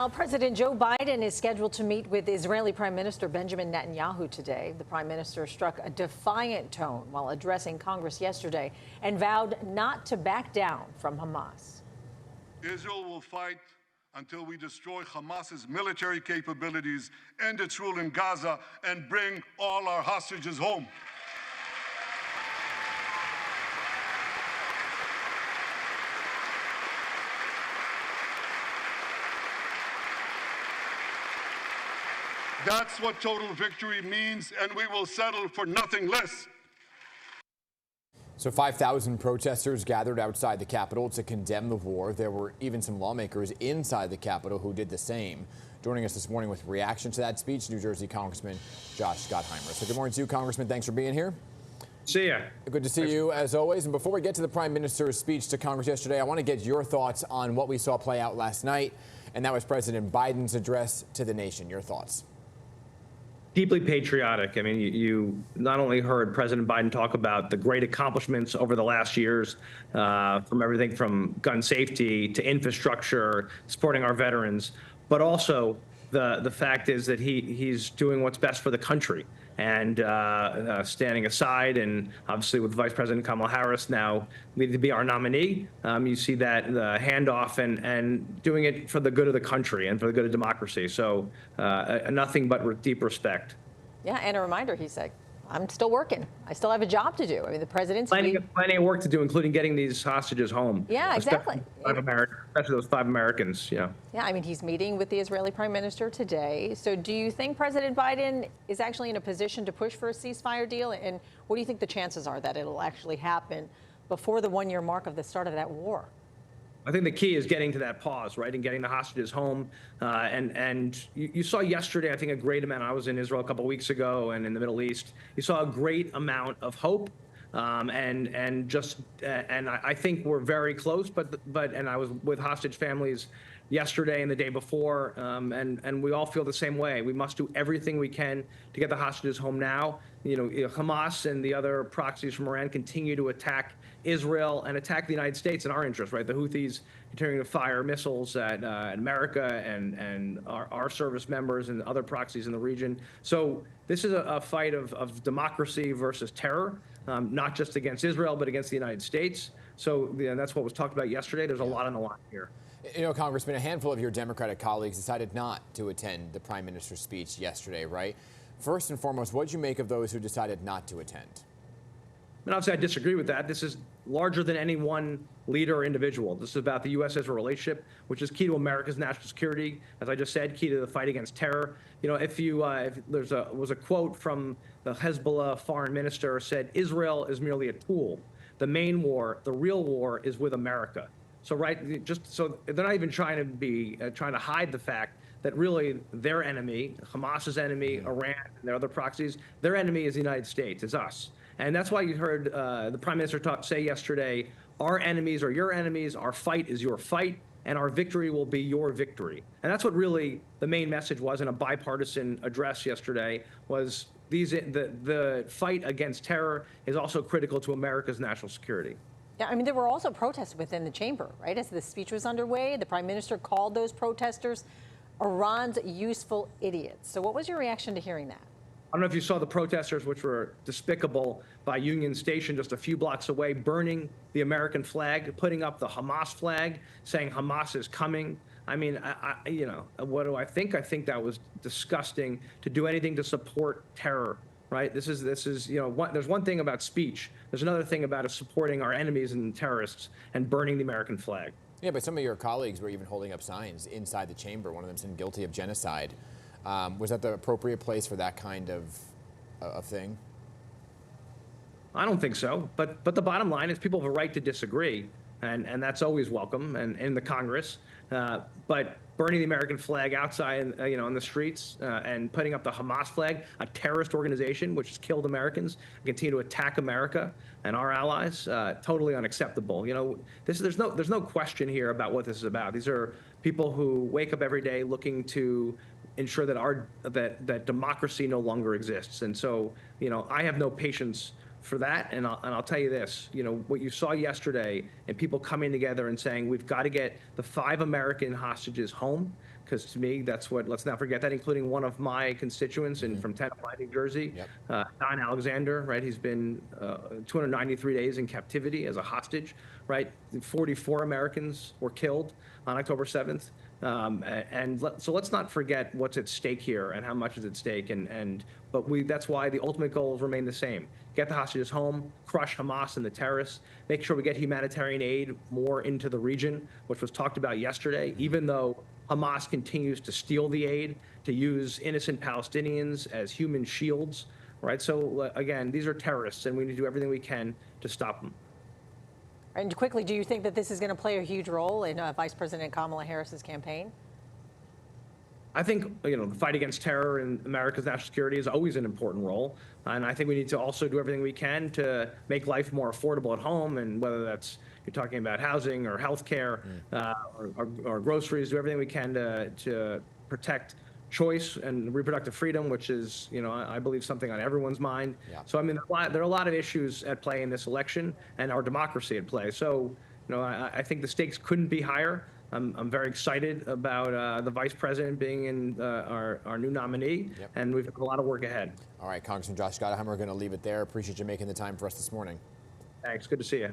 Well, President Joe Biden is scheduled to meet with Israeli Prime Minister Benjamin Netanyahu today. The prime minister struck a defiant tone while addressing Congress yesterday and vowed not to back down from Hamas. Israel will fight until we destroy Hamas's military capabilities, end its rule in Gaza, and bring all our hostages home. That's what total victory means, and we will settle for nothing less. So 5,000 protesters gathered outside the Capitol to condemn the war. There were even some lawmakers inside the Capitol who did the same. Joining us this morning with reaction to that speech, New Jersey Congressman Josh Gottheimer. So good morning to you, Congressman. Thanks for being here. See ya. Good to see you, as always. And before we get to the Prime Minister's speech to Congress yesterday, I want to get your thoughts on what we saw play out last night, and that was President Biden's address to the nation. Your thoughts? Deeply patriotic. I mean, you not only heard President Biden talk about the great accomplishments over the last years, from everything from gun safety to infrastructure, supporting our veterans, but also the fact is that he's doing what's best for the country and standing aside. And obviously with Vice President Kamala Harris now needing to be our nominee, you see that the handoff and doing it for the good of the country and for the good of democracy. So nothing but deep respect. Yeah, and a reminder, he said, I'm still working. I still have a job to do. I mean, the president's plenty of work to do, including getting these hostages home. Yeah, exactly. Especially those 5 Americans. Yeah. Yeah, I mean, he's meeting with the Israeli prime minister today. So do you think President Biden is actually in a position to push for a ceasefire deal? And what do you think the chances are that it'll actually happen before the 1-year mark of the start of that war? I think the key is getting to that pause, right, and getting the hostages home. And you saw yesterday, I think, a great amount. I was in Israel a couple of weeks ago and in the Middle East. You saw a great amount of hope, and I think we're very close. And I was with hostage families yesterday and the day before, and we all feel the same way. We must do everything we can to get the hostages home now. You know, Hamas and the other proxies from Iran continue to attack Israel and attack the United States in our interest, right? The Houthis continuing to fire missiles at America and our service members and other proxies in the region. So this is a fight of democracy versus terror, not just against Israel, but against the United States. So that's what was talked about yesterday. There's a lot on the line here. You know, Congressman, a handful of your Democratic colleagues decided not to attend the Prime Minister's speech yesterday, right? First and foremost, what did you make of those who decided not to attend? And obviously, I disagree with that. This is larger than any one leader or individual. This is about the U.S.-Israel relationship, which is key to America's national security. As I just said, key to the fight against terror. You know, if was a quote from the Hezbollah foreign minister said, Israel is merely a tool. The main war, the real war, is with America. So, right, just so they're not even trying to hide the fact that really their enemy, Hamas's enemy, Iran, and their other proxies, their enemy is the United States, is us. And that's why you heard the Prime Minister say yesterday, our enemies are your enemies, our fight is your fight, and our victory will be your victory. And that's what really the main message was in a bipartisan address yesterday, was the fight against terror is also critical to America's national security. Yeah, I mean, there were also protests within the chamber, right? As the speech was underway, the Prime Minister called those protesters Iran's useful idiots. So what was your reaction to hearing that? I don't know if you saw the protesters, which were despicable, by Union Station just a few blocks away, burning the American flag, putting up the Hamas flag, saying Hamas is coming. I mean, you know, what do I think? I think that was disgusting to do anything to support terror, right? This is you know, there's one thing about speech. There's another thing about us supporting our enemies and terrorists and burning the American flag. Yeah, but some of your colleagues were even holding up signs inside the chamber. One of them said guilty of genocide. Was that the appropriate place for that kind of thing? I don't think so. But the bottom line is people have a right to disagree, and that's always welcome and in the Congress. But burning the American flag outside, you know, on the streets, and putting up the Hamas flag, a terrorist organization which has killed Americans, and continue to attack America and our allies, totally unacceptable. You know, there's no question here about what this is about. These are people who wake up every day looking to ensure that that democracy no longer exists. And so, you know, I have no patience for that. And I'll tell you this, you know, what you saw yesterday and people coming together and saying, we've got to get the 5 American hostages home. because to me, that's what, let's not forget that, including one of my constituents from Tenafly, New Jersey, Don Alexander, right? He's been 293 days in captivity as a hostage, right? 44 Americans were killed on October 7th. So let's not forget what's at stake here and how much is at stake. But that's why the ultimate goals remain the same. Get the hostages home, crush Hamas and the terrorists, make sure we get humanitarian aid more into the region, which was talked about yesterday, even though Hamas continues to steal the aid, to use innocent Palestinians as human shields, right? So again, these are terrorists, and we need to do everything we can to stop them. And quickly, do you think that this is going to play a huge role in Vice President Kamala Harris's campaign? I think, the fight against terror and America's national security is always an important role. And I think we need to also do everything we can to make life more affordable at home. And whether that's you're talking about housing or health care or groceries, do everything we can to protect choice and reproductive freedom, which is, I believe something on everyone's mind. Yeah. So, I mean, there are a lot of issues at play in this election and our democracy at play. So, I think the stakes couldn't be higher. I'm very excited about the vice president being in our new nominee, and we've got a lot of work ahead. All right, Congressman Josh Gottheimer, we're going to leave it there. Appreciate you making the time for us this morning. Thanks. Good to see you.